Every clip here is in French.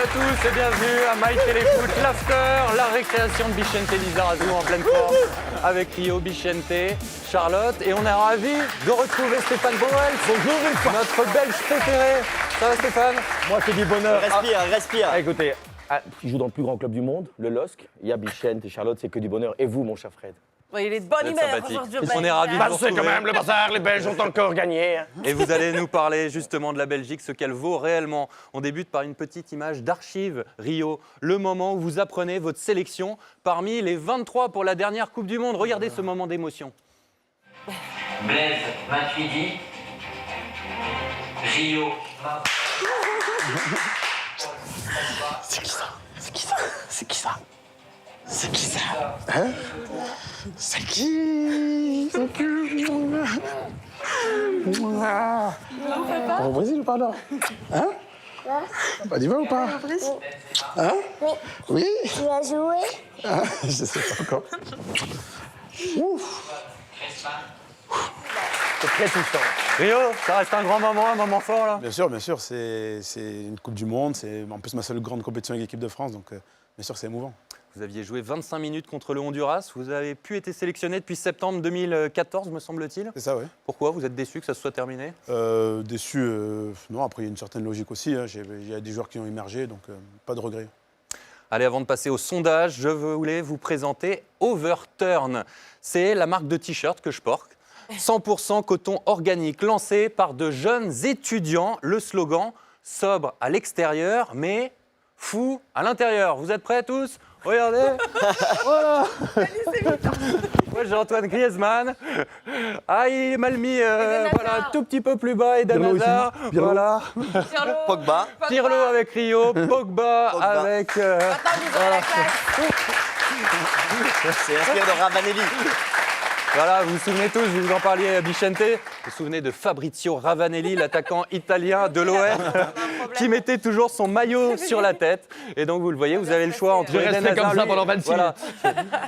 à tous et bienvenue à My Téléfoot, l'after, la récréation de Bichente Lizarazu en pleine forme avec Rio, Bichente, Charlotte et on est ravis de retrouver Stéphane Bauwels. Bonjour, notre Belge préféré. Ça va Stéphane? Moi, c'est du bonheur. Respire. Ah, écoutez, tu joues dans le plus grand club du monde, le LOSC. Il y a Bichente et Charlotte, c'est que du bonheur. Et vous, mon cher Fred? Il est de bonne humeur aujourd'hui. On est ravis de vous C'est quand retrouver. même le bazar, les Belges ont encore gagné. Et vous allez nous parler justement de la Belgique, ce qu'elle vaut réellement. On débute par une petite image d'archive, Rio, le moment où vous apprenez votre sélection parmi les 23 pour la dernière Coupe du Monde. Regardez ce moment d'émotion. Blaise Matuidi, Rio. C'est qui ça? C'est qui ça? C'est qui ça? C'est qui ça? Hein? C'est qui? C'est qui? Au Brésil ou pas là? Hein? On y va ou pas? Hein? Oui? Tu vas jouer? Ah, je sais pas encore. Ouf! C'est très touchant. Rio, ça reste un grand moment, un moment fort là. Bien sûr, c'est une Coupe du Monde, c'est en plus ma seule grande compétition avec l'équipe de France, donc bien sûr c'est émouvant. Vous aviez joué 25 minutes contre le Honduras, vous avez pu être sélectionné depuis septembre 2014 me semble-t-il. C'est ça, oui. Pourquoi? Vous êtes déçu que ça se soit terminé? Déçu, non, après il y a une certaine logique aussi, hein. Il y a des joueurs qui ont émergé, donc pas de regret. Allez, avant de passer au sondage, je voulais vous présenter Overturn. C'est la marque de t-shirt que je porte. 100% coton organique, lancé par de jeunes étudiants. Le slogan, sobre à l'extérieur, mais fou à l'intérieur. Vous êtes prêts tous? Regardez. Voilà. Moi, j'ai Antoine Griezmann. Ah, il est mal mis, voilà, un tout petit peu plus bas. Eden Hazard. Voilà. Pogba. Pirlo avec Rio. Pogba avec... voilà. C'est inspiré de Ravanelli. Voilà, vous vous souvenez tous, vous en parliez à Bichente, vous vous souvenez de Fabrizio Ravanelli, l'attaquant italien de l'OM, qui mettait toujours son maillot sur la tête. Et donc, vous le voyez, vous avez le choix entre Eden Hazard... comme ça pendant 26 voilà.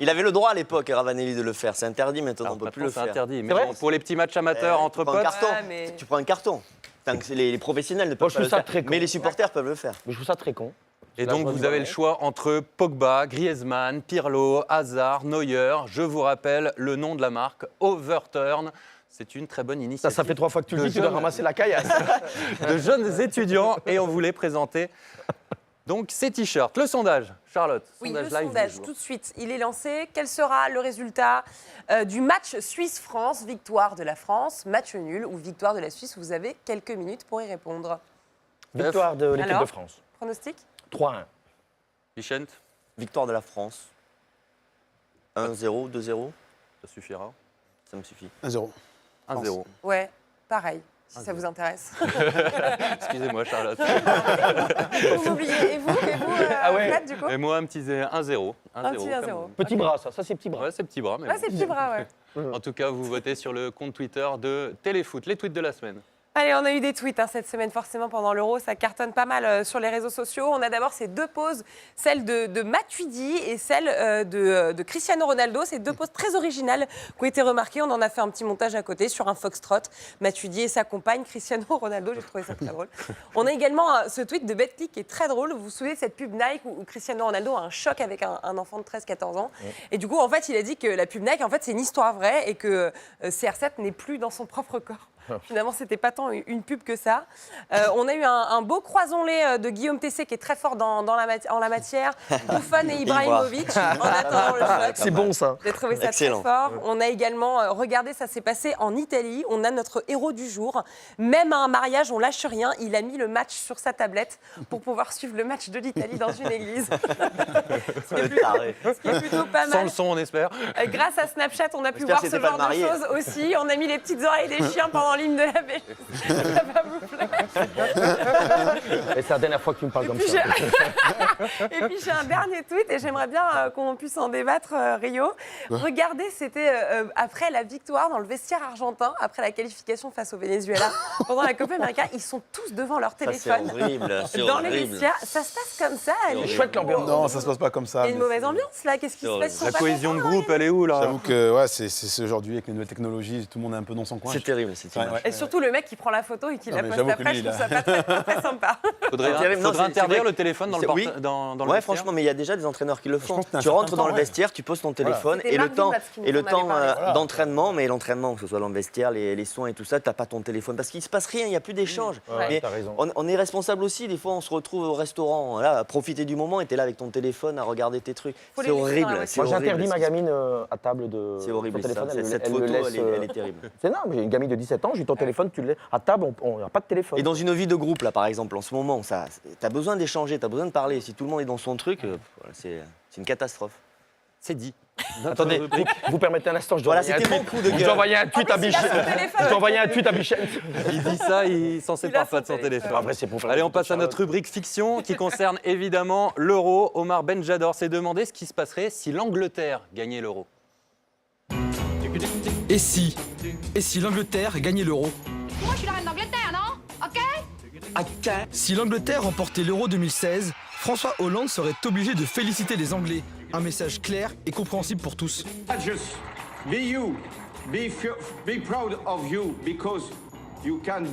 Il avait le droit à l'époque, Ravanelli, de le faire. C'est interdit maintenant, on ne peut plus le C'est faire. interdit, mais vrai bon, pour les petits matchs amateurs entre Tu prends un potes... carton. Ah, mais- Tu prends un carton. Tant que les professionnels ne Moi, peuvent je pas trouve le ça faire. très con. Mais les supporters peuvent le faire. Mais je trouve ça très con. Et La donc, joie vous du avez le volet. choix entre Pogba, Griezmann, Pirlo, Hazard, Neuer. Je vous rappelle le nom de la marque, Overturn. C'est une très bonne initiative. Ça fait 3 fois que tu le dis, tu dois ramasser la caillasse. De jeunes étudiants et on voulait présenter donc ces t-shirts. Le sondage, Charlotte. Oui, sondage le live sondage, du jour. tout de suite, il est lancé. Quel sera le résultat du match Suisse-France? Victoire de la France, match nul ou victoire de la Suisse? Vous avez quelques minutes pour y répondre. Victoire de l'équipe Alors de France. Pronostic? 3-1. Bichente, Victoire de la France. 1-0, 2-0, ça suffira. ça me suffit. 1-0. 1-0. Ouais, pareil, si ça vous intéresse. Excusez-moi, Charlotte. Vous oubliez, et vous, Ah ouais. Fred, du coup? Et moi, un petit 1-0. Un petit 1-0. comme- Petit bras, ça c'est petit bras. Ouais, c'est petit bras. Mais Ouais, bon. c'est petit bras, ouais. En tout cas, vous votez sur le compte Twitter de Téléfoot. Les tweets de la semaine. Allez, on a eu des tweets cette semaine, forcément, pendant l'Euro. Ça cartonne pas mal sur les réseaux sociaux. On a d'abord ces deux poses, celle de Matuidi et celle de Cristiano Ronaldo. Ces deux poses très originales qui ont été remarquées. On en a fait un petit montage à côté sur un foxtrot. Matuidi et sa compagne, Cristiano Ronaldo. J'ai trouvé ça très drôle. On a également ce tweet de Betclic qui est très drôle. Vous vous souvenez de cette pub Nike où Cristiano Ronaldo a un choc avec un enfant de 13-14 ans. Et du coup, en fait, il a dit que la pub Nike, en fait, c'est une histoire vraie et que CR7 n'est plus dans son propre corps. Finalement, c'était pas tant une pub que ça. On a eu un beau croisons-les de Guillaume Tessé qui est très fort en la matière. Buffon et Ibrahimovic en attendant le choc. C'est bon ça. J'ai trouvé ça Excellent. très fort. On a également, regardez, ça s'est passé en Italie. On a notre héros du jour. Même à un mariage, on lâche rien. Il a mis le match sur sa tablette pour pouvoir suivre le match de l'Italie dans une église. ce qui est plutôt pas Sans mal. le son, on espère. Grâce à Snapchat, on a pu J'espère voir que ce c'était pas genre le marié. de choses aussi. On a mis les petites oreilles des chiens pendant l'hymne de la Belgique. Ça va vous plaire. Et c'est la dernière fois que tu me parles comme puis ça. Et puis j'ai un dernier tweet et j'aimerais bien qu'on puisse en débattre, Rio. Regardez, c'était après la victoire dans le vestiaire argentin, après la qualification face au Venezuela, pendant la Copa América, ils sont tous devant leur Ça, c'est téléphone. horrible. C'est Dans les horrible. vestiaires, ça se passe comme ça. horrible. Chouette l'ambiance. Non, ça se passe pas comme ça. Il y a une mais mauvaise c'est- ambiance là, qu'est-ce qui se C'est passe? Ils sont La pas cohésion de contents, groupe, elle est où là? J'avoue que ouais, c'est aujourd'hui avec les nouvelles technologies, tout le monde est un peu dans son coin. C'est terrible cette Ouais, image. ouais. Et surtout le mec qui prend la photo et qui la mais j'avoue après, que lui, je il a- trouve ça pas très sympa. Faudrait, C'est terrible. Non, faudrait c'est interdire vrai le téléphone dans le, c'est- oui. dans le Ouais, vestiaire. franchement, mais il y a déjà des entraîneurs qui le font. pense que t'as un Tu rentres certain dans temps, le ouais. vestiaire, tu poses ton téléphone C'était et le Marc temps, Villas qui nous en avait parlé. d'entraînement, mais l'entraînement, que ce soit dans le vestiaire, les soins et tout ça, t'as pas ton téléphone parce qu'il se passe rien, il n'y a plus d'échange. Ouais. Mais T'as raison. on est responsable aussi. Des fois, on se retrouve au restaurant, là, à profiter du moment, et t'es là avec ton téléphone à regarder tes trucs. Faut C'est les laisser dans la horrible. voiture. c'est Moi, horrible, j'interdis ma c'est- gamine à table de. C'est horrible. son téléphone, ça. elle Cette le photo, laisse, elle est terrible. C'est non, j'ai une gamine de 17 ans, j'ai ton téléphone, tu le laisses. À table, on n'a pas de téléphone. Et dans une vie de groupe, là, par exemple, en ce moment, t'as besoin d'échanger, t'as besoin de parler. Si tout le monde est dans son truc, voilà, c'est une catastrophe. C'est dit. Attendez, vous permettez un instant, je dois Voilà, envoyer un c'était mon tweet. coup de Je gueule. dois envoyer un tweet à En plus, il a Bichette. son téléphone. Je dois envoyer un tweet à Bichette. Il dit ça, il s'en Il a sépare pas son de son téléphone. téléphone. Après, c'est pour faire Allez, la on passe à photo de notre rubrique fiction qui concerne évidemment l'euro. Omar Benjador s'est demandé ce qui se passerait si l'Angleterre gagnait l'euro. Et si l'Angleterre gagnait l'euro? Moi, je suis la reine d'Angleterre, non? OK? Si l'Angleterre remportait l'Euro 2016, François Hollande serait obligé de féliciter les Anglais. Un message clair et compréhensible pour tous. Just be you. Be proud of you because you can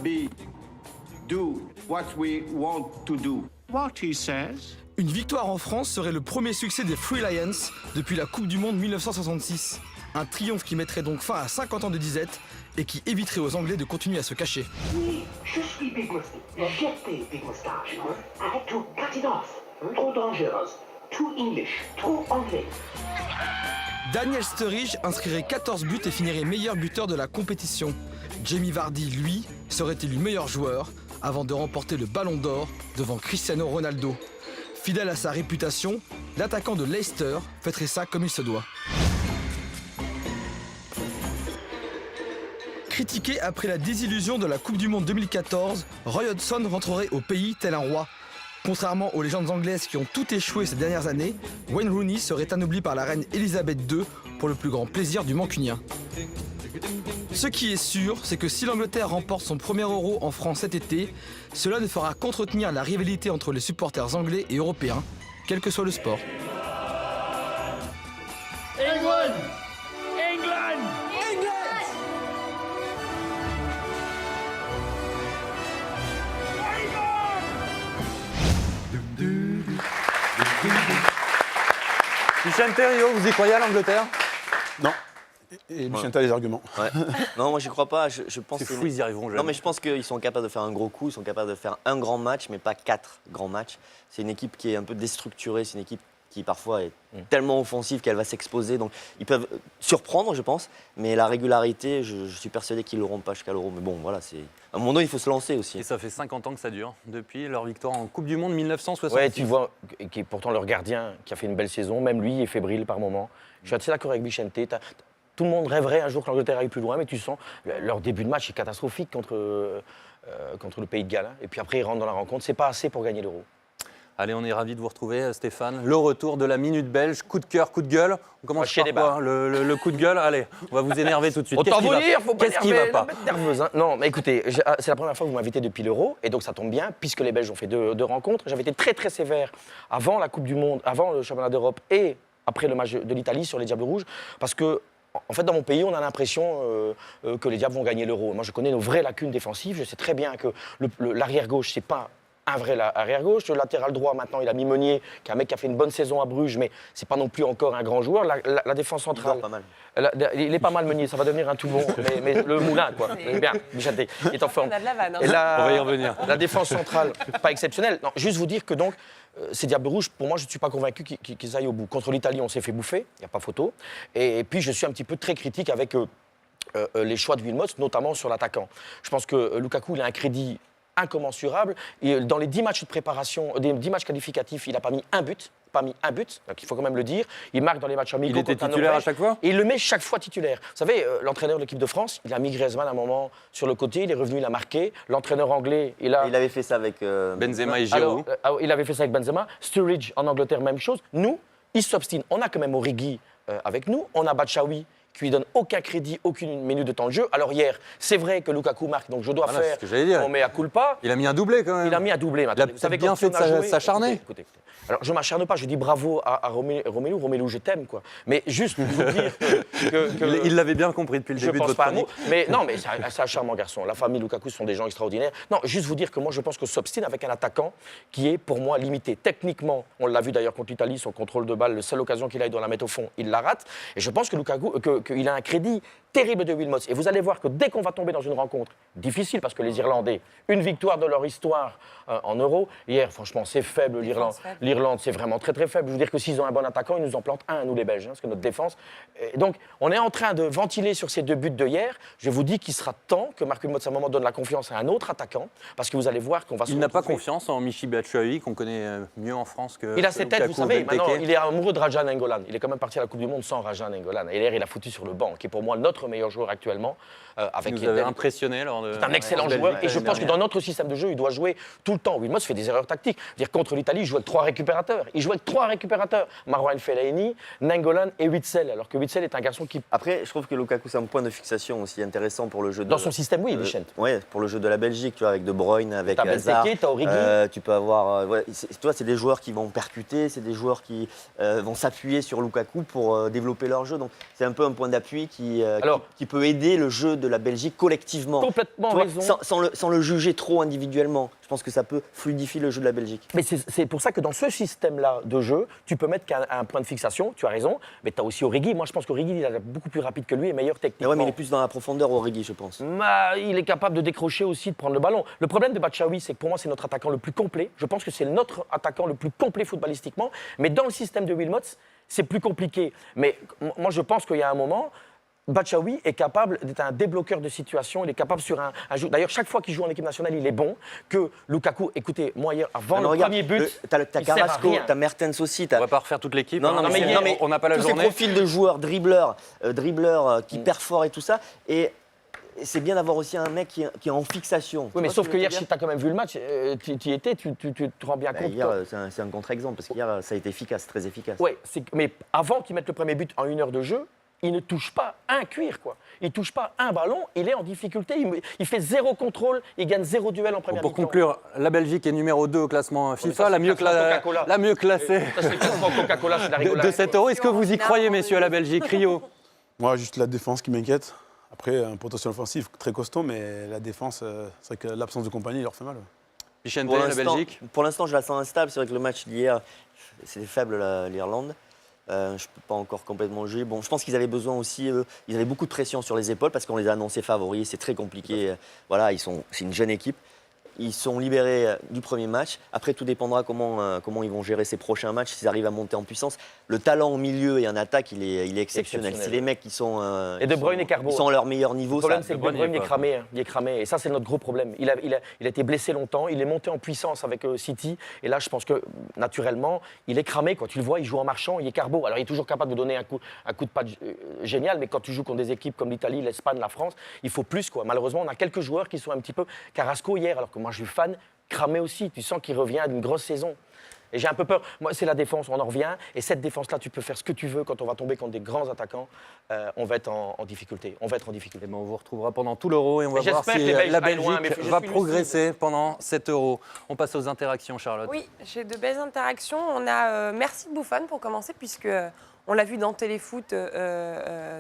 do what we want to do. What he says. Une victoire en France serait le premier succès des Three Lions depuis la Coupe du Monde 1966. Un triomphe qui mettrait donc fin à 50 ans de disette et qui éviterait aux Anglais de continuer à se cacher. Je suis Big Moustache. J'étais Big Moustache. I had to cut it off. Trop dangereuse. Too English. Trop anglais. Daniel Sturridge inscrirait 14 buts et finirait meilleur buteur de la compétition. Jamie Vardy, lui, serait élu meilleur joueur avant de remporter le Ballon d'Or devant Cristiano Ronaldo. Fidèle à sa réputation, l'attaquant de Leicester fêterait ça comme il se doit. Critiqué après la désillusion de la Coupe du Monde 2014, Roy Hodgson rentrerait au pays tel un roi. Contrairement aux légendes anglaises qui ont tout échoué ces dernières années, Wayne Rooney serait anobli par la reine Elisabeth II pour le plus grand plaisir du mancunien. Ce qui est sûr, c'est que si l'Angleterre remporte son premier Euro en France cet été, cela ne fera qu'entretenir la rivalité entre les supporters anglais et européens, quel que soit le sport. Michel Thériault, vous y croyez à l'Angleterre? Non. Et Lucien, t'as les arguments. Ouais. Non, moi, j'y crois pas. Je pense C'est que fou, ils y arriveront jamais. Non, mais je pense qu'ils sont capables de faire un gros coup. Ils sont capables de faire un grand match, mais pas 4 grands matchs. C'est une équipe qui est un peu déstructurée. C'est une équipe qui parfois est tellement offensive qu'elle va s'exposer. Donc, ils peuvent surprendre, je pense. Mais la régularité, je suis persuadé qu'ils l'auront pas jusqu'à l'Euro. Mais bon, voilà, c'est à un moment donné, il faut se lancer aussi. Et ça fait 50 ans que ça dure, depuis leur victoire en Coupe du Monde 1966. Ouais, tu vois, qui est pourtant leur gardien, qui a fait une belle saison, même lui est fébrile par moment. Je suis assez d'accord avec Vicente. Tout le monde rêverait un jour que l'Angleterre aille plus loin, mais tu sens, leur début de match est catastrophique contre le Pays de Galles. Et puis après, ils rentrent dans la rencontre. C'est pas assez pour gagner l'Euro. Allez, on est ravis de vous retrouver, Stéphane. Le retour de la Minute Belge. Coup de cœur, coup de gueule. On commence chier par des quoi le coup de gueule. Allez, on va vous énerver tout de suite. Autant Qu'est-ce qui vous va- dire, faut pas Qu'est-ce qui va pas mettre nerveuse. Hein. Non, mais écoutez, c'est la première fois que vous m'invitez depuis l'Euro, et donc ça tombe bien, puisque les Belges ont fait deux rencontres. J'avais été très très sévère avant la Coupe du Monde, avant le championnat d'Europe et après le match de l'Italie sur les Diables Rouges, parce que en fait, dans mon pays, on a l'impression que les Diables vont gagner l'Euro. Moi, je connais nos vraies lacunes défensives. Je sais très bien que l'arrière-gauche, c'est pas un vrai arrière-gauche. Le latéral droit, maintenant, il a mis Meunier, qui est un mec qui a fait une bonne saison à Bruges, mais c'est pas non plus encore un grand joueur. La défense Il centrale, dort pas mal. il est pas mal Meunier, ça va devenir un tout bon, mais le moulin, quoi. Il est bien, Michel, il est en forme. On a de la vanne. Hein. Et On va y revenir. La défense centrale, pas exceptionnelle. Non, juste vous dire que donc, ces Diables Rouges, pour moi, je ne suis pas convaincu qu'ils aillent au bout. Contre l'Italie, on s'est fait bouffer, il n'y a pas photo. Et puis, je suis un petit peu très critique avec les choix de Wilmots, notamment sur l'attaquant. Je pense que Lukaku, il a un crédit incommensurable. Et dans les 10 matchs de préparation, des 10 matchs qualificatifs, il n'a pas mis un but. Donc il faut quand même le dire. Il marque dans les matchs amicaux. Il était contre la titulaire à Norvège. chaque fois? Et il le met chaque fois titulaire. Vous savez, l'entraîneur de l'équipe de France, il a mis Griezmann à un moment sur le côté, il est revenu, il a marqué. L'entraîneur anglais, il a... Il avait fait ça avec Benzema et Giroud. Alors, il avait fait ça avec Benzema. Sturridge en Angleterre, même chose. Nous, il s'obstine. On a quand même Origi avec nous. On a Batshuayi qui lui donne aucun crédit, aucune minute de temps de jeu. Alors hier, c'est vrai que Lukaku marque, donc je dois Voilà, c'est faire ce que j'allais dire. mon mea culpa. Il a mis un doublé quand même. Il a mis un doublé maintenant. Il a peut-être bien fait de s'acharner. Écoutez. Alors, je ne m'acharne pas, je dis bravo à Romelu, je t'aime, quoi. Mais juste pour vous dire que Il l'avait bien compris depuis le je début de pense votre pas un mot. chronique. Mais non, mais c'est un charmant garçon. La famille Lukaku sont des gens extraordinaires. Non, juste vous dire que moi, je pense que s'obstine avec un attaquant qui est, pour moi, limité. Techniquement, on l'a vu d'ailleurs contre l'Italie, son contrôle de balle, la seule occasion qu'il a, il doit la mettre au fond, il la rate. Et je pense que Lukaku, qu'il a un crédit terrible de Wilmots. Et vous allez voir que dès qu'on va tomber dans une rencontre difficile, parce que les Irlandais, une victoire de leur histoire en Euro, hier, franchement, c'est faible l'Irlande. L'Irlande, c'est vraiment très très faible. Je veux dire que s'ils ont un bon attaquant, ils nous en plantent un, nous les Belges, parce que notre défense. Et donc, on est en train de ventiler sur ces 2 buts de hier. Je vous dis qu'il sera temps que Marc Wilmots, à un moment, donne la confiance à un autre attaquant, parce que vous allez voir qu'on va se Il n'a pas retrouver- confiance en Michy Batshuayi, qu'on connaît mieux en France que. Il a ses têtes, vous Lukaku, savez. Benteke. Maintenant, il est amoureux de Rajan Nainggolan. Il est quand même parti à la Coupe du Monde sans Rajan Nainggolan. Et hier, il a foutu sur le banc, qui est pour moi notre meilleur joueur actuellement. Avec Vous avez Eden. impressionné lors de. C'est un excellent Belgique joueur et je l'année pense que dernière. dans notre système de jeu, il doit jouer tout le temps. Wilmots fait des erreurs tactiques. Dire contre l'Italie, il joue avec 3 récupérateurs. Il joue avec 3 récupérateurs. Marouane Fellaini, Nainggolan et Witsel. Alors que Witsel est un garçon qui, Après, je trouve que Lukaku, c'est un point de fixation aussi intéressant pour le jeu de. dans son système, oui, Vicente. Ouais, pour le jeu de la Belgique, tu vois, avec De Bruyne, avec T'as Hazard. Benteke, t'as Origi. Tu peux avoir. Tu vois, c'est des joueurs qui vont percuter, c'est des joueurs qui vont s'appuyer sur Lukaku pour développer leur jeu. Donc, c'est un peu un point d'appui qui peut aider le jeu de la Belgique collectivement. Complètement Tu vois, raison. sans le juger trop individuellement. Je pense que ça peut fluidifier le jeu de la Belgique. Mais c'est pour ça que dans ce système-là de jeu, tu peux mettre qu'un point de fixation, tu as raison, mais tu as aussi Origi. Moi, je pense qu'Origi, il est beaucoup plus rapide que lui et meilleur Mais techniquement. ouais, mais il est plus dans la profondeur, Origi, je pense. Il est capable de décrocher aussi, de prendre le ballon. Le problème de Batshuayi, c'est que pour moi, c'est notre attaquant le plus complet. Je pense que c'est notre attaquant le plus complet footballistiquement. Mais dans le système de Wilmots, c'est plus compliqué. Mais moi, je pense qu'il y a un moment, Batshuayi est capable d'être un débloqueur de situation. Il est capable sur un jeu. D'ailleurs, chaque fois qu'il joue en équipe nationale, il est bon. Que Lukaku, écoutez, moi, hier, avant le premier but, t'as il sert à Carrasco, rien. t'as Mertens aussi. On va pas refaire toute l'équipe. Non, hein, non, mais, mais non, mais on n'a pas la tous journée. ces profils de joueurs, dribbleurs qui perforent et tout ça. Et c'est bien d'avoir aussi un mec qui est en fixation. Oui, mais Tu vois sauf ce que je hier, veux si dire tu as quand même vu le match, tu y étais, tu te rends bien Bah, compte. hier, c'est un contre-exemple, parce qu'hier, ça a été efficace, très efficace. Oui, mais avant qu'il mette le premier but en 1 heure de jeu, il ne touche pas un cuir, quoi. Il ne touche pas un ballon, il est en difficulté, il fait 0 contrôle, il gagne 0 duel en première Pour mi-temps. conclure, la Belgique est numéro 2 au classement FIFA, ça, la c'est mieux, le classement Coca-Cola. la mieux classée Ça, c'est le classement Coca-Cola, c'est la rigolade. de cet euro. Est-ce que vous y croyez, messieurs, à la Belgique? Rio? Moi, juste la défense qui m'inquiète. Après, un potentiel offensif très costaud, mais la défense, c'est vrai que l'absence de compagnie leur fait mal. Vicente, Pour la l'instant- Belgique? Pour l'instant, je la sens instable. C'est vrai que le match d'hier, c'était faible, l'Irlande. Je ne peux pas encore complètement juger. Bon, je pense qu'ils avaient besoin aussi, ils avaient beaucoup de pression sur les épaules parce qu'on les a annoncés favoris. C'est très compliqué. Voilà, c'est une jeune équipe. Ils sont libérés du premier match. Après, tout dépendra comment ils vont gérer ces prochains matchs, s'ils arrivent à monter en puissance. Le talent au milieu et en attaque, il est exceptionnel. C'est les mecs qui sont, Et De Bruyne et Carbo. ils sont à leur meilleur niveau. Le problème, ça. c'est que De Bruyne, il est cramé. Il est cramé. Et ça, c'est notre gros problème. Il a été blessé longtemps. Il est monté en puissance avec City. Et là, je pense que, naturellement, il est cramé. Quand tu le vois, il joue en marchant. Il est carbo. Alors, il est toujours capable de donner un coup de patte génial. Mais quand tu joues contre des équipes comme l'Italie, l'Espagne, la France, il faut plus, quoi. Malheureusement, on a quelques joueurs qui sont un petit peu. Carrasco, hier, alors que moi, je suis fan, cramé aussi. Tu sens qu'il revient d'une grosse saison. Et j'ai un peu peur. Moi, c'est la défense, on en revient. Et cette défense-là, tu peux faire ce que tu veux quand on va tomber contre des grands attaquants. On va être en difficulté. On va être en difficulté. Eh ben, on vous retrouvera pendant tout l'euro et on va Mais voir j'espère si que les Belges la aillent loin, Belgique mais je va suis progresser pendant cet euro. On passe aux interactions, Charlotte. Oui, j'ai de belles interactions. On a merci Buffon pour commencer, puisque on l'a vu dans Téléfoot,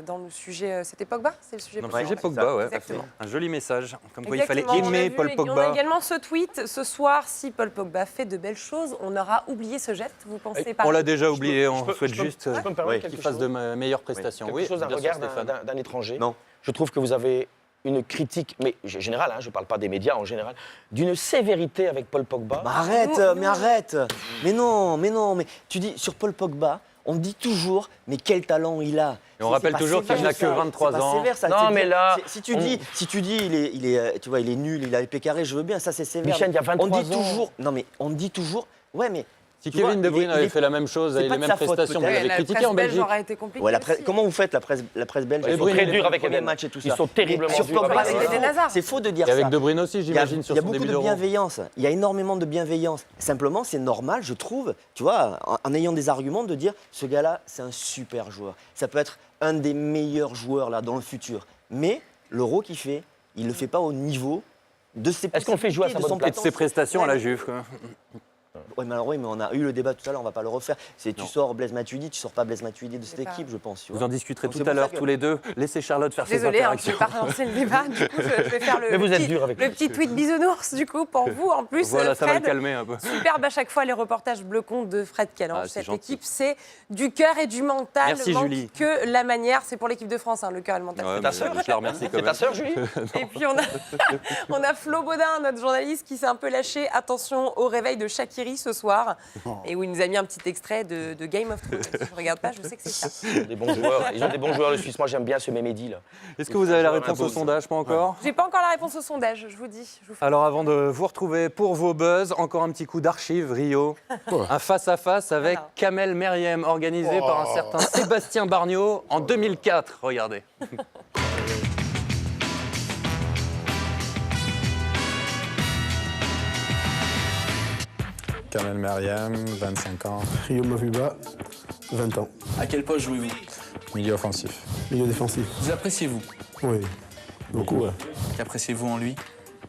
dans le sujet. C'était Pogba? C'est le sujet Dans le Pogba. sujet Pogba, ouais. Exactement. Un joli message. Comme quoi il Exactement, fallait on aimer l'a vu, Paul et On a Pogba. également ce tweet. Ce soir, si Paul Pogba fait de belles choses, on aura oublié ce geste. Vous pensez pas? On l'a déjà oublié, je on peux- souhaite je peux- juste je peux me permettre qu'il quelque fasse chose de meilleures prestations. Quelque Oui, chose à bien sûr, regard Stéphane. d'un étranger. Non. Je trouve que vous avez une critique, mais générale, je ne parle pas des médias en général, d'une sévérité avec Paul Pogba. Mais arrête, mais arrête. Mais non, mais tu dis sur Paul Pogba, on dit toujours, mais quel talent il a. Et on rappelle pas toujours sévère, qu'il n'a que ça. 23 C'est pas ans. sévère, ça. Non, C'est mais bien. là, Si tu dis, il est nul, il a épée carré, je veux bien, ça c'est sévère. Michel, il y a 23 on dit ans. toujours, non mais on dit toujours, ouais mais Si Tu vois, Kevin De Bruyne il avait est- fait la même chose, c'est avec pas les de mêmes sa faute, prestations, vous peut-être. l'avez La critiqué presse en belge Belgique. aurait été compliqué Ouais, aussi. comment vous faites la presse belge Ils ils sont ont très pris durs avec les Eden. matchs et tout Ils ça. sont terriblement Mais sur durs Pogba, avec c'est Eden. Eden faux. Hazard. C'est faux de dire Et avec ça. De Bruyne aussi, Il y a, j'imagine, sur il y a son beaucoup début de d'Euro. bienveillance. Il y a énormément de bienveillance. Simplement, c'est normal, je trouve, tu vois, en ayant des arguments, de dire ce gars-là, c'est un super joueur. Ça peut être un des meilleurs joueurs là dans le futur. Mais l'Euro qu'il fait, il ne le fait pas au niveau de ses Est-ce qu'on fait jouer à sa possibilités, de son bonne Et de ses prestations à la Ouais. Juve, quoi. Ouais, mais alors, oui, mais on a eu le débat tout à l'heure, on va pas le refaire. C'est tu Non. sors Blaise Matuidi, tu sors pas Blaise Matuidi de cette C'est pas- équipe, je pense. tu Vous vois. en discuterez Donc, tout c'est à pour l'heure, ça que- tous les deux. Laissez Charlotte faire ses Désolée, je interactions. ne vais pas relancer le débat. Du coup, je vais faire Mais vous êtes petit, dur avec le lui. petit tweet bisounours, du coup, pour vous. En plus, Voilà, ça va le Fred, calmer un peu. superbe à chaque fois les reportages bleu-compte de Fred Callange. Ah, c'est Cette gentil. équipe, c'est du cœur et du mental. Merci, manque Julie. que la manière. C'est pour l'équipe de France, hein, le cœur et le mental. Ouais, ta mais sœur je la remercie quand C'est même. ta sœur, Julie? Et puis on a Flo Baudin, notre journaliste, qui s'est un peu lâché. Attention au réveil de Shaqiri ce soir. Et où il nous a mis un petit extrait de Game of Thrones. Si je ne regarde pas, je sais que c'est ça. Ils ont des bons joueurs. Ils ont des bons joueurs, le Suisse. Moi, j'aime bien ce Memedi, là. Est-ce que vous avez la réponse au impose. sondage? Pas encore? J'ai pas encore la réponse au sondage, je vous dis. Je vous fais- Alors avant de vous retrouver pour vos buzz, encore un petit coup d'archive, Rio. Un face-à-face avec Alors. Kamel Meriem, organisé par un certain Sébastien Barniot en 2004. Regardez. Kamel Meriem, 25 ans, Rio Mafuba, 20 ans. À quel poste jouez-vous? milieu offensif. Milieu défensif. Vous appréciez-vous? Oui, beaucoup, ouais. Qu'appréciez-vous en lui?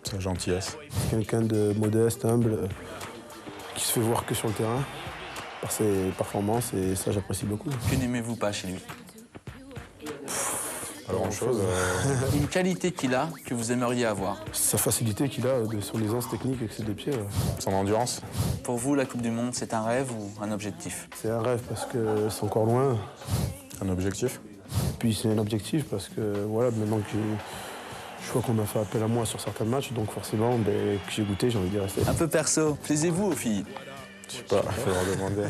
Sa gentillesse. Quelqu'un de modeste, humble, qui se fait voir que sur le terrain par ses performances et ça j'apprécie beaucoup. Que n'aimez-vous pas chez lui? Pas grand-chose. Une qualité qu'il a que vous aimeriez avoir? Sa facilité qu'il a de son aisance technique avec ses deux pieds, Son endurance. Pour vous, la Coupe du Monde, c'est un rêve ou un objectif? c'est un rêve parce que c'est encore loin. Un objectif. Puis c'est un objectif parce que voilà, maintenant que je vois qu'on a fait appel à moi sur certains matchs, donc forcément que j'ai goûté, j'ai envie d'y rester. Un peu perso, plaisez-vous aux filles? Je sais pas, faut leur demander.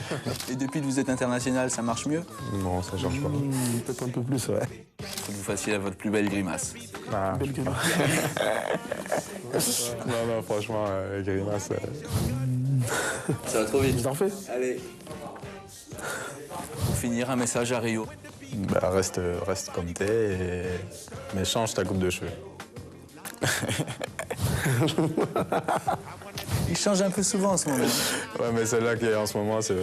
Et depuis que vous êtes international, ça marche mieux? Non, ça change pas. Peut-être un peu plus, ouais. Faut que vous fassiez votre plus belle grimace. Ah. Belle gueule. Non, franchement, grimace. Ça va trop vite. Je t'en fais. Allez. Pour finir, un message à Rio. Bah, reste comme t'es, mais change ta coupe de cheveux. Il change un peu souvent en ce moment. Ouais, mais celle-là qui est en ce moment, c'est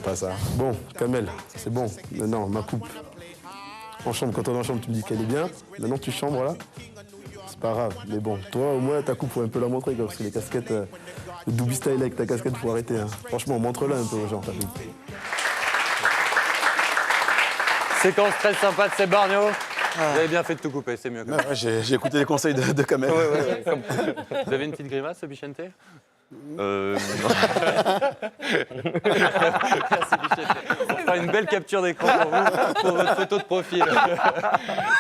pas ça. Bon, Kamel, c'est bon. Maintenant, ma coupe. En chambre, quand on est en chambre, tu me dis qu'elle est bien. Maintenant, tu chambres là. C'est pas grave. Mais bon, toi, au moins, ta coupe, faut un peu la montrer. Parce que les casquettes, le Doobie Style avec ta casquette, faut arrêter. Hein. Franchement, montre-la un peu aux gens, ta coupe. Séquence très sympa de Seb Barniot. Vous avez bien fait de tout couper, c'est mieux. Quand même. J'ai écouté les conseils de Kamel. Vous avez une petite grimace, Bichente? Merci, Bichente. On fera une belle capture d'écran pour vous, pour votre photo de profil.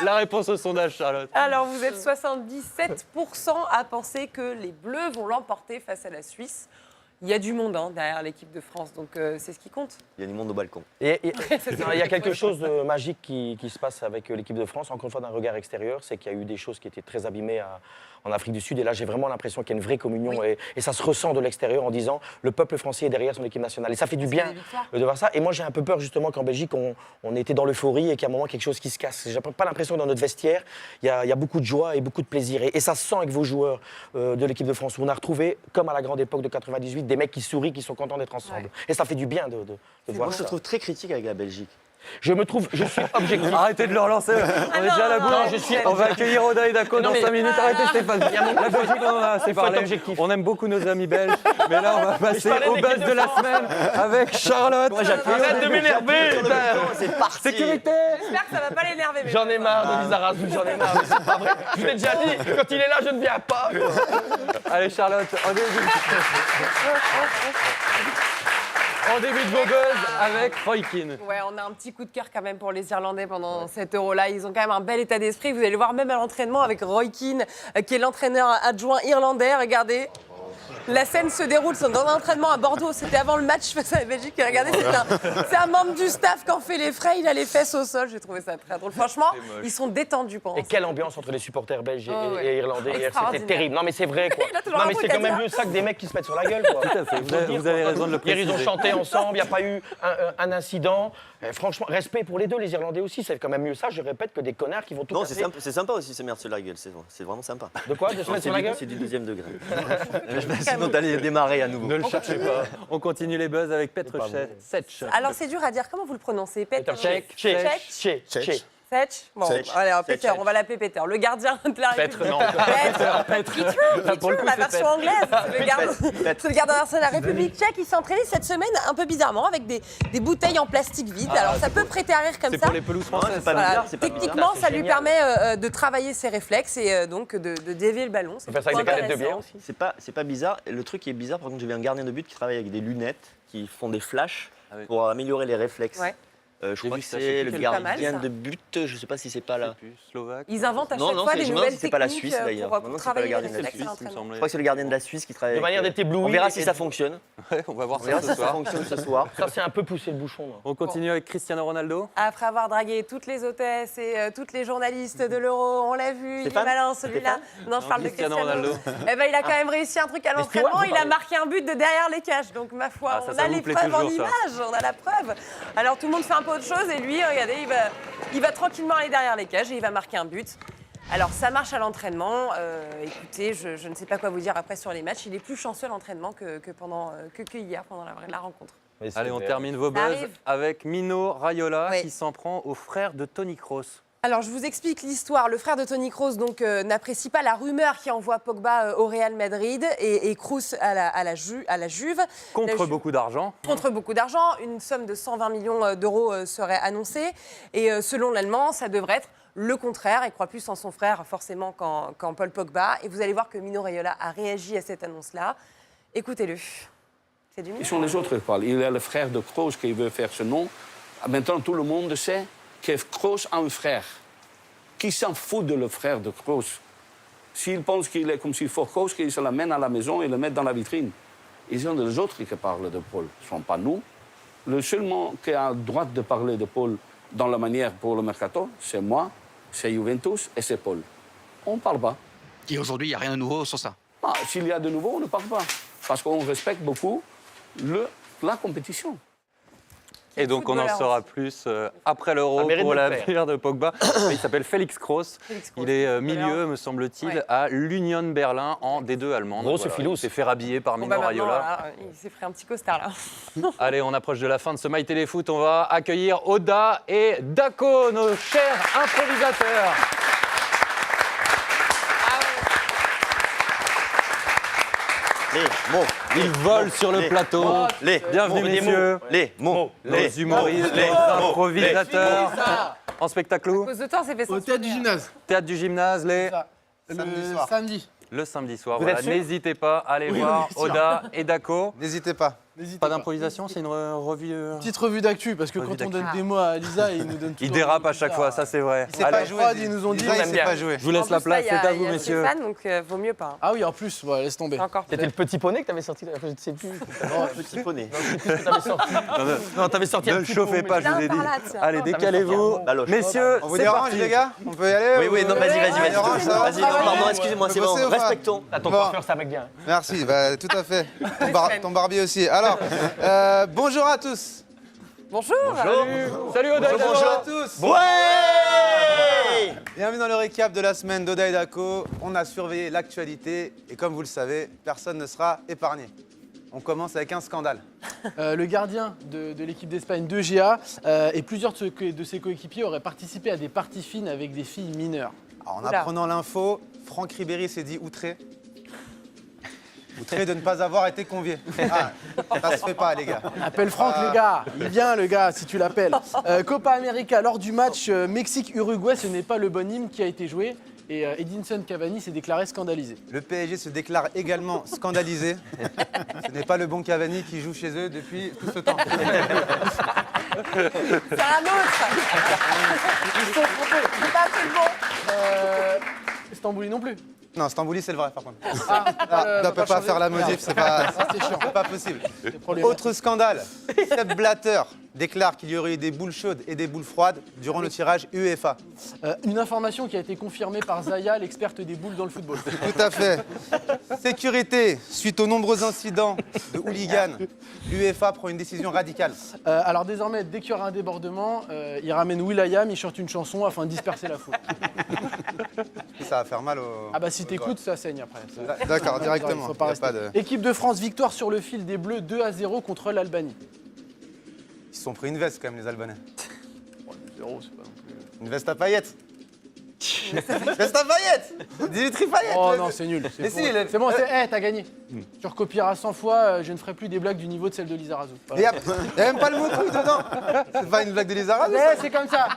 La réponse au sondage, Charlotte. Alors, vous êtes 77% à penser que les Bleus vont l'emporter face à la Suisse. Il y a du monde derrière l'équipe de France, donc c'est ce qui compte. Il y a du monde au balcon. Et il y a quelque chose de magique qui se passe avec l'équipe de France, encore une fois d'un regard extérieur, c'est qu'il y a eu des choses qui étaient très abîmées en Afrique du Sud. Et là, j'ai vraiment l'impression qu'il y a une vraie communion et ça se ressent de l'extérieur en disant le peuple français est derrière son équipe nationale. Et ça fait du bien de voir ça. Et moi, j'ai un peu peur justement qu'en Belgique, on était dans l'euphorie et qu'à un moment, quelque chose qui se casse. J'ai pas l'impression que dans notre vestiaire, il y a beaucoup de joie et beaucoup de plaisir. Et ça se sent avec vos joueurs de l'équipe de France où on a retrouvé, comme à la grande époque de 98, des mecs qui sourient, qui sont contents d'être ensemble. Ouais. Et ça fait du bien de voir Moi, je ça. te trouve très critique avec la Belgique. Je suis objectif. Arrêtez de le relancer, on est déjà à la bourre. On va accueillir Oda et Dako dans mais- 5 minutes. Arrêtez Stéphane. La Belgique, on en a assez parlé. objectif. On aime beaucoup nos amis belges. Mais là, on va passer parlais au de buzz l'équipe de de la France. semaine avec Charlotte. Arrête de m'énerver, putain. C'est parti. Sécurité. J'espère que ça va pas l'énerver. mais J'en ai marre de Lisa Razou, j'en ai marre. mais C'est pas vrai. Je l'ai déjà dit, quand il est là, je ne viens pas. Allez, Charlotte, en début de vos buzz avec Roykin. Ouais, on a un petit coup de cœur quand même pour les Irlandais pendant cet Euro-là. Ils ont quand même un bel état d'esprit. Vous allez le voir même à l'entraînement avec Roy Keane, qui est l'entraîneur adjoint irlandais. Regardez. La scène se déroule dans un entraînement à Bordeaux. C'était avant le match face à la Belgique. Et regardez, c'est un membre du staff qui en fait les frais. Il a les fesses au sol. J'ai trouvé ça très drôle. Franchement, ils sont détendus pendant Et quelle ambiance entre les supporters belges et irlandais. C'était Extraordinaire. terrible. Non, mais c'est vrai, quoi. Il a toujours Non, un mais truc c'est à quand même dire. mieux ça que des mecs qui se mettent sur la gueule, quoi. Tout à fait, vous avez raison de le Hier, préciser. ils ont chanté ensemble, il n'y a pas eu un incident. Franchement, respect pour les deux, les Irlandais aussi. C'est quand même mieux ça, je répète, que des connards qui vont tout Non, casser. c'est sympa aussi, se mettre sur la gueule. C'est vraiment sympa. De quoi? De se mettre sur la gueule? C'est du deuxième degré. Sinon, t'allais démarrer à nouveau. Ne le cherchez pas. On continue les buzz avec Petr Cech. Alors, c'est dur à dire. Comment vous le prononcez? Petr Cech. Setch. Bon, Setch. allez, alors, Setch. Peter, on va l'appeler Peter. Le gardien de la Petr, République. non. Pour le coup, la c'est version Petr. anglaise. C'est le gardien de la République tchèque. Il s'est entraîné cette semaine un peu bizarrement avec des bouteilles en plastique vide. Alors, ça peut prêter à rire comme C'est ça. pour les pelouses françaises. c'est pas Voilà. bizarre, c'est pas Techniquement, bizarre. ça C'est lui génial. permet de travailler ses réflexes et donc de dévier le ballon. On fait ça avec des canettes de bière intéressant. aussi. C'est pas bizarre. Le truc qui est bizarre, par contre, j'ai vu un gardien de but qui travaille avec des lunettes, qui font des flashs Ah oui. pour améliorer les réflexes. Ouais. Je J'ai crois vu que ça, je sais c'est plus le quel- pas gardien mal, ça. de but, je sais pas si c'est pas là. Slovaque. Ils inventent à Non, chaque non, fois c'est- des je me nouvelles demande si c'est pas la techniques Suisse, d'ailleurs. pour Maintenant, c'est pas travailler le les gardien de la réflexes à Suisse, il me l'entraînement. semblait. Je crois que c'est le gardien de la Suisse qui travaille. De manière avec, d'être ébloui. On verra si et- ça fonctionne. Ouais, on va voir On verra ça si ce ça soir. fonctionne ce soir. Ça, c'est un peu poussé le bouchon. là. On continue avec Cristiano Ronaldo. Après avoir dragué toutes les hôtesses et toutes les journalistes de l'Euro, on l'a vu, il est Stéphane malin celui-là. Non, je parle de Cristiano Cristiano. Ronaldo. Eh ben, il a quand même réussi un truc à l'entraînement, stewards, il vous a parlez. marqué un but de derrière les cages. Donc ma foi, Ah, ça, on ça a vous les plaît preuves en toujours, ça. images, on a la preuve. Alors tout le monde fait un peu autre chose et lui, regardez, il va tranquillement aller derrière les cages et il va marquer un but. Alors ça marche à l'entraînement. Écoutez, je ne sais pas quoi vous dire après sur les matchs. Il est plus chanceux à l'entraînement que hier pendant la rencontre. Allez, on termine vos Ça buzz arrive. avec Mino Raiola Oui. qui s'en prend au frère de Toni Kroos. Alors, je vous explique l'histoire. Le frère de Toni Kroos n'apprécie pas la rumeur qui envoie Pogba au Real Madrid et Kroos à la Juve. Contre beaucoup d'argent. Contre beaucoup d'argent. Une somme de 120 millions d'euros serait annoncée. Et selon l'Allemand, ça devrait être le contraire. Il croit plus en son frère, forcément, qu'en Paul Pogba. Et vous allez voir que Mino Raiola a réagi à cette annonce-là. Écoutez-le. C'est du Ils Mino. sont les autres qui parlent. Il est le frère de Kroos qui veut faire ce nom. Maintenant, tout le monde sait que Kroos a un frère. Qui s'en fout de le frère de Kroos? S'il pense qu'il est comme s'il faut Kroos, qu'il se l'amène à la maison et le met dans la vitrine. Ils sont les autres qui parlent de Paul, ce ne sont pas nous. Le seul qui a le droit de parler de Paul dans la manière pour le mercato, c'est moi, c'est Juventus et c'est Paul. On ne parle pas. Et aujourd'hui, il n'y a rien de nouveau sur ça. Ah, s'il y a de nouveau, on ne parle pas. Parce qu'on respecte beaucoup la compétition. Et donc on en footballeur saura plus après l'Euro Ça mérite pour de le l'avenir de Pogba. Il s'appelle Félix Kroos. Il est milieu, me semble-t-il, Ouais. à l'Union Berlin en D2 allemande. Grosse filous. Il s'est fait rhabiller par Bon, Mino bah, maintenant, Raiola. voilà, il s'est pris un petit costard là. Allez, on approche de la fin de ce My Téléfoot. On va accueillir Oda et Dako, nos chers improvisateurs. Les mots. Ils volent sur le plateau. Bienvenue, messieurs. Les mots. Les humoristes, les les mots, improvisateurs. En spectacle À où cause de temps, c'est fait Au théâtre du gymnase. Théâtre du gymnase, Samedi. le samedi soir. Vous Voilà. êtes sûr? N'hésitez pas à aller voir bien sûr. Oda et Dako. N'hésitez pas. Pas d'improvisation, c'est une revue. Petite revue d'actu, parce que Revue quand on d'actu. donne des mots à Lisa, il nous donne tout. Ils dérapent à chaque fois, ça c'est vrai. Il sait Allez, pas jouer. Ils nous ont dit, Lisa, il il sait sait pas jouer. je vous laisse la place, c'est à vous, messieurs. Stéphane, donc vaut mieux pas. Ah oui, en plus, ouais, laisse tomber. Encore C'était le petit poney que t'avais sorti là, je ne sais plus. Oh, Petit poney. T'avais sorti. Non, t'avais sorti Ne un le petit chauffez pot, pas, mais- je vous ai dit. Là, par là, tiens. Allez, T'avais décalez-vous. sorti un Baloche. Messieurs, On vous c'est dérange, parti. les gars? On peut y aller Oui, oui, non, vas-y, vas-y. dérange, ça va Vas-y, non, pardon, excusez-moi, c'est bon. Bosser ou pas Respectons. Ah, ton Bon. coiffeur, c'est un mec bien. Merci, bah, tout à fait. Ton barbier aussi. Alors, bonjour à tous. Bonjour. Salut Oda et Dako. Bonjour à tous. Ouais. Bienvenue dans le récap de la semaine d'Oda et Dako. On a surveillé l'actualité et comme vous le savez, personne ne sera épargné. On commence avec un scandale. Le gardien de l'équipe d'Espagne de GA et plusieurs de ses coéquipiers auraient participé à des parties fines avec des filles mineures. Alors, en Oula. apprenant l'info, Franck Ribéry s'est dit outré. Outré de ne pas avoir été convié. Ah, ça se fait pas, les gars. Appelle Franck, les gars. Il vient, le gars, si tu l'appelles. Copa América, lors du match Mexique-Uruguay, ce n'est pas le bon hymne qui a été joué. Et Edinson Cavani s'est déclaré scandalisé. Le PSG se déclare également scandalisé. Ce n'est pas le bon Cavani qui joue chez eux depuis tout ce temps. C'est un autre. Ils se sont trompés. C'est pas fait le bon. Stambouli non plus. Non, Stambouli, c'est le vrai, par contre. Ah, on peut pas faire la modif, c'est pas, c'est pas possible. Autre scandale, Sepp Blatter déclare qu'il y aurait eu des boules chaudes et des boules froides durant le tirage UEFA. Une information qui a été confirmée par Zaya, l'experte des boules dans le football. Tout à fait. Sécurité, suite aux nombreux incidents de hooligans, l'UEFA prend une décision radicale. Alors désormais, dès qu'il y aura un débordement, il ramène Will.i.am, il chante une chanson afin de disperser la foule. Ça va faire mal au... Ah bah si t'écoutes, ça saigne après. D'accord, directement. Faut pas Y a rester. pas de- Équipe de France, victoire sur le fil des Bleus 2-0 contre l'Albanie. Ils se sont pris une veste quand même, les Albanais. 0, c'est pas non plus... Une veste à paillettes. Veste à paillettes. Dimitri Payet. Oh non, c'est nul. Mais C'est si, bon, c'est bon, t'as gagné. Tu recopieras 100 fois, je ne ferai plus des blagues du niveau de celle de Lisa Razou. Il n'y a même pas le mot couille dedans. C'est pas une blague de Lisa Razou, Mais ça. c'est comme ça.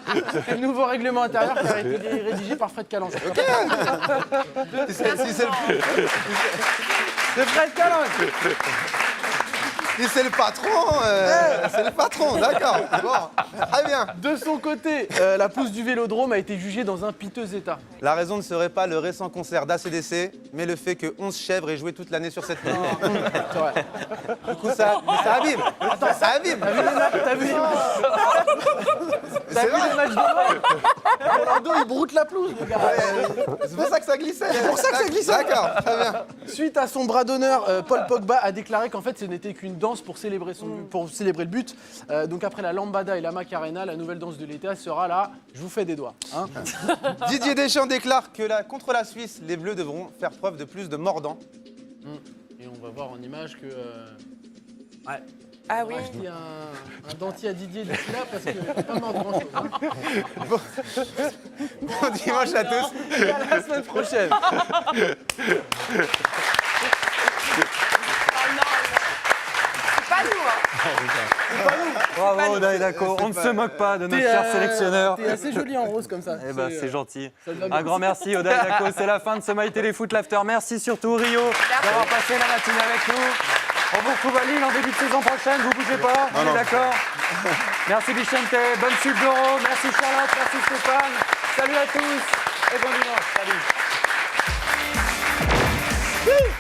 C'est le nouveau règlement intérieur qui a été rédigé par Fred Calange. Si c'est le... C'est Fred Calange. Si c'est le patron, c'est le patron, d'accord. Bon, très bien. De son côté, la pelouse du Vélodrome a été jugée dans un piteux état. La raison ne serait pas le récent concert d'ACDC, mais le fait que 11 chèvres aient joué toute l'année sur cette pelouse. C'est vrai. Du coup, ça abîme. Attends, ça abîme. T'as vu les matchs de Noël Rolando, il broute la pelouse, le gars. C'est pour ça que ça glissait. C'est pour ça que ça glissait. D'accord, très bien. Suite à son bras d'honneur, Paul Pogba a déclaré qu'en fait ce n'était qu'une danse pour célébrer, pour célébrer le but. Donc après la lambada et la macarena, la nouvelle danse de l'été sera là, je vous fais des doigts. Hein. Didier Deschamps déclare que contre la Suisse, les Bleus devront faire preuve de plus de mordant. Et on va voir en image que... Ouais. Ah oui. Il y a un dentier à Didier d'ici là parce qu'il n'y a pas mort grand chose. Hein. Bon dimanche à tous. Et à la semaine prochaine. Pas nous, hein. Bravo, Daidako. On ne se moque pas de notre cher sélectionneur. T'es assez joli en rose comme ça. Eh ben, c'est gentil. ça te va bien. Un grand merci, Odaï Dako. C'est la fin de ce My Téléfoot l'After. Merci surtout, Rio, d'avoir passé la matinée avec nous. On vous retrouve à Lille en début de saison prochaine. Vous bougez pas, on est d'accord. Merci, Bichente. Bonne suite d'Euro. Merci, Charlotte. Merci, Stéphane. Salut à tous et bon dimanche. Salut.